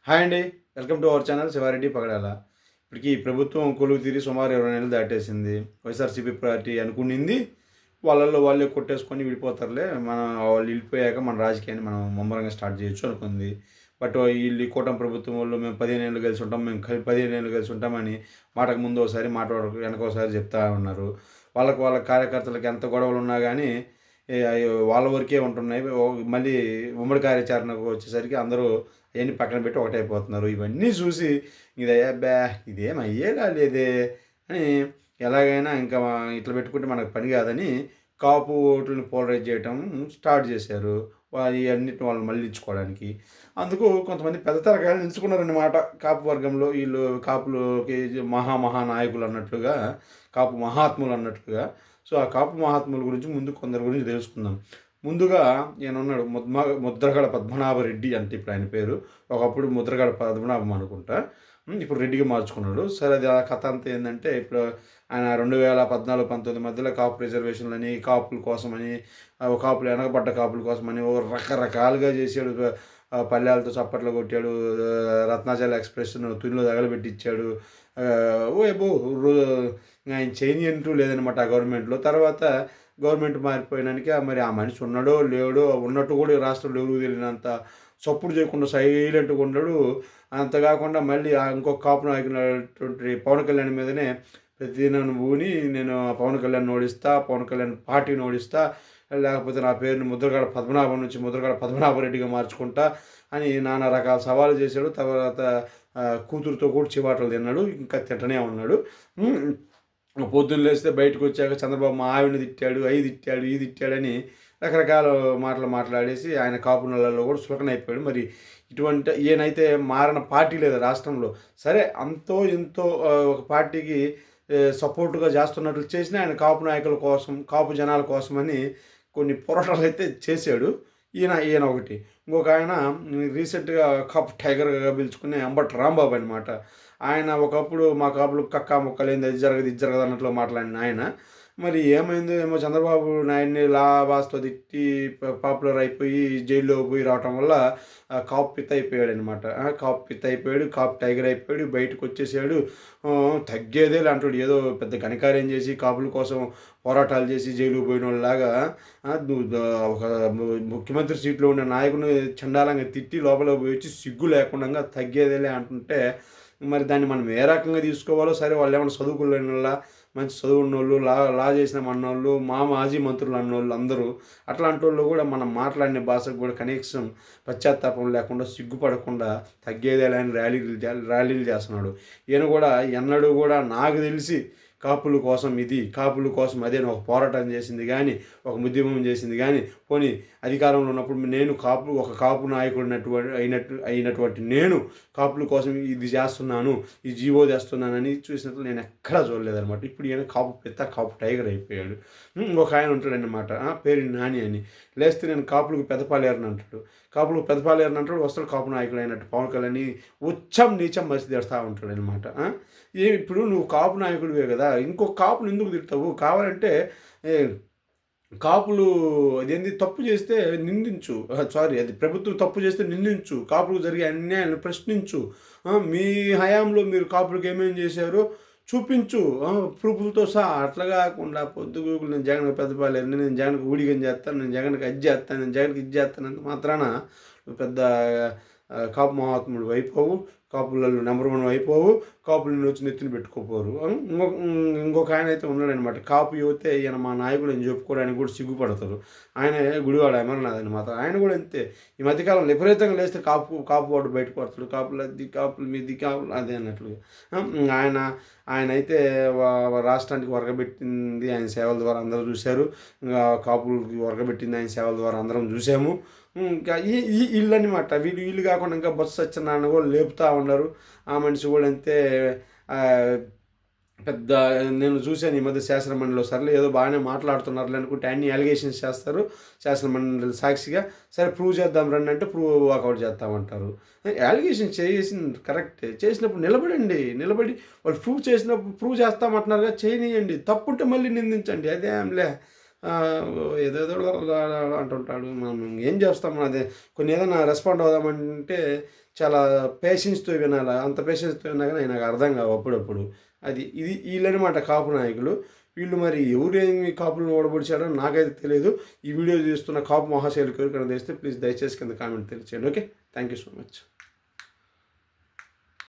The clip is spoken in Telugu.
హాయ్ అండి. Welcome to our channel Sivareddy Pagadala. ఇప్పటికి ప్రభుత్వం కొలువు తీరి సుమారు 20 నెలలు దాటేసింది. వైఎస్ఆర్‌సీపీ పార్టీ అనుకునింది వాళ్ళల్లో వాళ్ళే కొట్టేసుకొని విడిపోతారులే. వాళ్ళు వెళ్ళిపోయాక మన రాజకీయాన్ని మనం ముమ్మరంగా స్టార్ట్ చేయొచ్చు అనుకుంది. బట్ ఈళ్ళు ఈ కూటమి ప్రభుత్వం వోళ్ళు మేము 15 ఏళ్ళు కలిసి ఉంటాం. మేము 15 ఏళ్ళు కలిసి ఉంటామని మాటకు ముందు ఒకసారి, మాట వెనక ఒకసారి చెప్తా ఉన్నారు. వాళ్ళ కార్యకర్తలకి ఎంత గొడవలున్నా గానీ వాళ్ళ వరకే ఉంటున్నాయి. మళ్ళీ ఉమ్మడి కార్యాచరణకు వచ్చేసరికి అందరూ అయన్నీ పక్కన పెట్టి ఒకటైపోతున్నారు. ఇవన్నీ చూసి అబ్బా! ఇదేం అయ్యేలా లేదే అని ఎలాగైనా ఇంకా ఇట్లా పెట్టుకుంటే మనకు పని కాదని కాపు ఓట్లని పోలరైజ్ చేయటం స్టార్ట్ చేశారు. ఇయన్నిటిని వాళ్ళని మళ్ళించుకోవడానికి. అందుకు కొంతమంది పెద్ద తరగాయలు ఎంచుకున్నారన్నమాట కాపు వర్గంలో. వీళ్ళు కాపులకి మహా నాయకులు అన్నట్లుగా, కాపు మహాత్ములు అన్నట్లుగా. సో, ఆ కాపు మహాత్ముల గురించి ముందు కొందరి గురించి తెలుసుకుందాం. ముందుగా ఈయనున్నాడు ముద్రగడ పద్మనాభరెడ్డి అంటే ఇప్పుడు ఆయన పేరు. ఒకప్పుడు ముద్రగడ పద్మనాభం అనుకుంటా. ఇప్పుడు రెడ్డిగా మార్చుకున్నాడు. సరే అది ఆ కథ అంతా ఏందంటే ఇప్పుడు ఆయన 2014, 19 మధ్యలో కాపు రిజర్వేషన్లని, కాపుల కోసమని, కాపులు వెనకబడ్డ కాపుల కోసమని రకరకాలుగా చేశాడు. పల్లెలతో చప్పట్లు కొట్టాడు. రత్నాచల ఎక్స్‌ప్రెస్‌ను తునిలో తగలబెట్టిచ్చాడు. ఓయబ్బో! ఆయన చేయనియంటూ లేదనమాట ఆ గవర్నమెంట్‌లో. తర్వాత గవర్నమెంట్ మారిపోయినాక మరి ఆ మనిషి ఉన్నాడో లేడో, ఉన్నట్టు కూడా ఈ రాష్ట్రంలో ఎవరికి తెలియనంత చప్పుడు చేయకుండా సైలెంట్‌గా ఉన్నాడు. అంత కాకుండా మళ్ళీ ఇంకొక కాపు నాయకుడైనటువంటి పవన్ కళ్యాణ్ మీదనే ప్రతిదినం బూని నేను పవన్ కళ్యాణ్‌ని ఓడిస్తా, పవన్ కళ్యాణ్ పార్టీని ఓడిస్తా, లేకపోతే నా పేరుని ముద్రగడ పద్మనాభం నుంచి ముద్రగడ పద్మనాభరెడ్డిగా మార్చుకుంటా అని నానా రకాల సవాలు చేశాడు. తర్వాత కూతురుతో కూడా చివాట్లు తిన్నాడు. ఇంకా తింటనే ఉన్నాడు. పొద్దున్న లేస్తే బయటకు వచ్చాక చంద్రబాబు మా ఆవిడని తిట్టాడు, అయి తిట్టాడు, ఈ తిట్టాడని రకరకాల మాటలు మాట్లాడేసి ఆయన కాపు నెలల్లో కూడా చులకనైపోయాడు. మరి ఇటువంటి ఈయనైతే మారిన పార్టీ లేదు రాష్ట్రంలో. సరే అంతో ఇంతో ఒక పార్టీకి సపోర్ట్‌గా చేస్తున్నట్లు చేసినా ఆయన కాపు నాయకుల కోసం, కాపు జనాల కోసమని కొన్ని పోరాటాలైతే చేశాడు. ఈయన ఒకటి. ఇంకొక ఆయన రీసెంట్‌గా కాపు టైగర్‌గా పిలుచుకునే అంబటి రాంబాబు అనమాట. ఆయన ఒకప్పుడు మా కాపులు కక్కా ముక్కలేంది అది జరగదు, ఇది జరగదు అన్నట్లు మాట్లాడిన ఆయన. మరి ఏమైందో ఏమో చంద్రబాబు నాయుడిని లాబాస్తో తిట్టి పాపులర్ అయిపోయి జైల్లో పోయి రావటం వల్ల కాపు పిత్త అయిపోయాడనమాట. కాపు పిత్త అయిపోయాడు, కాపు టైగర్ అయిపోయాడు, బయటకు వచ్చేసాడు. తగ్గేదేలే అంటాడు. ఏదో పెద్ద ఘనకార్యం చేసి కాపుల కోసం పోరాటాలు చేసి జైలుకి పోయినోళ్ళలాగా ఒక ముఖ్యమంత్రి సీట్లో ఉన్న నాయకుని చండాలంగా తిట్టి లోపల పోయి వచ్చి సిగ్గు లేకుండా తగ్గేదేలే అంటుంటే మరి దాన్ని మనం ఏ రకంగా తీసుకోవాలో. సరే వాళ్ళు ఏమైనా చదువుకోలేనోళ్ళ, మంచి చదువున్నోళ్ళు, లా చేసిన మనోళ్ళు, మాజీ మంత్రులు అన్నోళ్ళు అందరూ అట్లాంటి వాళ్ళు కూడా మనం మాట్లాడిన భాషకు కూడా కనీసం పశ్చాత్తాపం లేకుండా, సిగ్గుపడకుండా తగ్గేదేలే అని ర్యాలీలు చేస్తున్నాడు. ఈయన కూడా ఎన్నడూ కూడా నాకు తెలిసి కాపుల కోసం ఇది, కాపుల కోసం అదే అని ఒక పోరాటం చేసింది కానీ, ఒక ఉద్యమం చేసింది కానీ, పోనీ అధికారంలో ఉన్నప్పుడు నేను ఒక కాపు నాయకుడు అయినటువంటి నేను కాపుల కోసం ఇది చేస్తున్నాను, ఈ జీవో చేస్తున్నానని చూసినట్లు నేను ఎక్కడా చూడలేదనమాట. ఇప్పుడు ఈయన కాపు పెద్ద కాపు టైగర్ అయిపోయాడు. ఇంకొక ఆయన ఉంటాడనమాట, పేరు నాని అని. లేస్తే నేను కాపులకు పెదపాలేరని అంటాడు. కాపులకు పెదపాలేరని అంటాడు, వస్తాడు కాపు నాయకుడు అయినట్టు పవన్ కళ్యాణ్ ఉచ్చం నీచం మసి తెస్తా ఉంటాడు అనమాట. ఇప్పుడు నువ్వు కాపు నాయకుడివే కదా, ఇంకొక కాపును ఎందుకు తిడతావు? కావాలంటే కాపులు అదేంది తప్పు చేస్తే నిందించు. సారీ, అది ప్రభుత్వం తప్పు చేస్తే నిందించు. కాపులకు జరిగే అన్యాయాలను ప్రశ్నించు. మీ హయాంలో మీరు కాపులకు ఏమేం చేశారో చూపించు, ప్రూఫ్లతో సహా. అట్లా కాకుండా పొద్దుగూకులు నేను జగన్కి పెద్దపాలేను, నేను జగన్కి ఊడిగం చేస్తాను, నేను జగన్కి అది చేస్తాను, నేను జగన్కి ఇది చేస్తానంత మాత్రాన పెద్ద కాపు మహాత్ముడు అయిపోవు, కాపులలో నెంబర్ 1 అయిపోవు, కాపులను వచ్చి నెత్తిన పెట్టుకోపోరు. ఇంకొక ఆయన అయితే ఉన్నాడనమాట, కాపు యువతే ఈయన మా నాయకుడు అని చెప్పుకోవడానికి కూడా సిగ్గుపడతారు. ఆయన గుడివాడ అమర్నాథ్ అనమాట. ఆయన కూడా అంతే. ఈ మధ్యకాలంలో విపరీతంగా లేస్తే కాపు వాడు బయటకు పడతాడు. కాపుల మీది కాపులు అదే అన్నట్లుగా. ఆయన అయితే రాష్ట్రానికి వరకబెట్టింది ఆయన సేవల ద్వారా అందరూ చూశారు. ఇంకా కాపులకి వరకబెట్టింది ఆయన సేవల ద్వారా అందరం చూసాము. ఇంకా వీళ్ళు అనమాట. వీళ్ళు కాకుండా ఇంకా బొత్స సత్యనారాయణ కూడా లేపుతూ ఉన్నారు. ఆ మనిషి కూడా అంతే. పెద్ద నేను చూశాను ఈ మధ్య శాసనమండలిలో. సర్లే ఏదో బాగానే మాట్లాడుతున్నారు అనుకుంటే అన్ని అలిగేషన్స్ చేస్తారు శాసనమండలి సాక్షిగా. సరే ప్రూవ్ చేద్దాం రండి అంటే వాకౌట్ చేస్తామంటారు. అలిగేషన్ చేసింది కరెక్టే, చేసినప్పుడు నిలబడి వాళ్ళు ప్రూవ్ చేసినప్పుడు ప్రూవ్ చేస్తామంటున్నారుగా, చేయనియండి. తప్పుంటే మళ్ళీ నిందించండి, అదేంలే. ఏదేదో అంటుంటాడు. మనం ఏం చేస్తాం, అదే కొన్ని ఏదైనా రెస్పాండ్ అవుదామంటే చాలా పేషెన్స్‌తో వినాలా. అంత పేషెన్స్‌తో విన్నా గాని నాకు అర్థం కావు అప్పుడప్పుడు. వీళ్ళనమాట కాపు నాయకులు. వీళ్ళు మరి ఎవరేమి కాపులను ఓడబడిచాడో నాకైతే తెలియదు. ఈ వీడియో చూస్తున్న కాపు మహాశయులకు ఎవరికైనా తెలిస్తే ప్లీజ్ దయచేసి కింద కామెంట్ తెలియచేయండి. Okay. Thank you so much.